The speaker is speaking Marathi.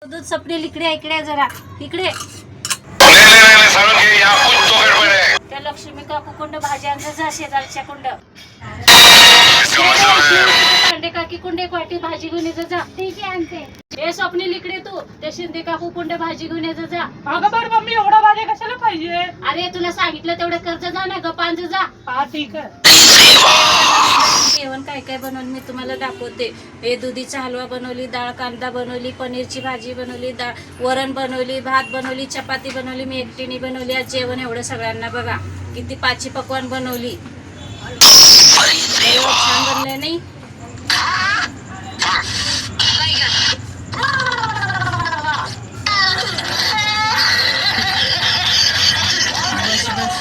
दूध सपनेल इकडे जरा इकडे. त्या लक्ष्मी काकू कुंड भाज्या जा शेजारच्या कुंड. पांडे काकी कुंड एक वाटी भाजी घेऊन ये जा. ठीक आहे आणते. हे स्वप्नील इकडे तू त्या शिंदे काकू कुंड भाजी घेऊन ये जा. अगं बरं मम्मी एवढा भाज्या कशाला पाहिजे? अरे तुला सांगितलं तेवढं कर्ज जा ना ग पांज जा. हा ठीक आहे. जेवण काय काय बनवलं मी तुम्हाला दाखवते. हे दुधीचा हलवा बनवली, डाळ कांदा बनवली, पनीरची भाजी बनवली, वरण बनवली, भात बनवली, चपाती बनवली. मी एकटीने बनवली आज जेवण एवढं सगळ्यांना. बघा किती पाची पकवान बनवली. छान बनलंय नाही? बस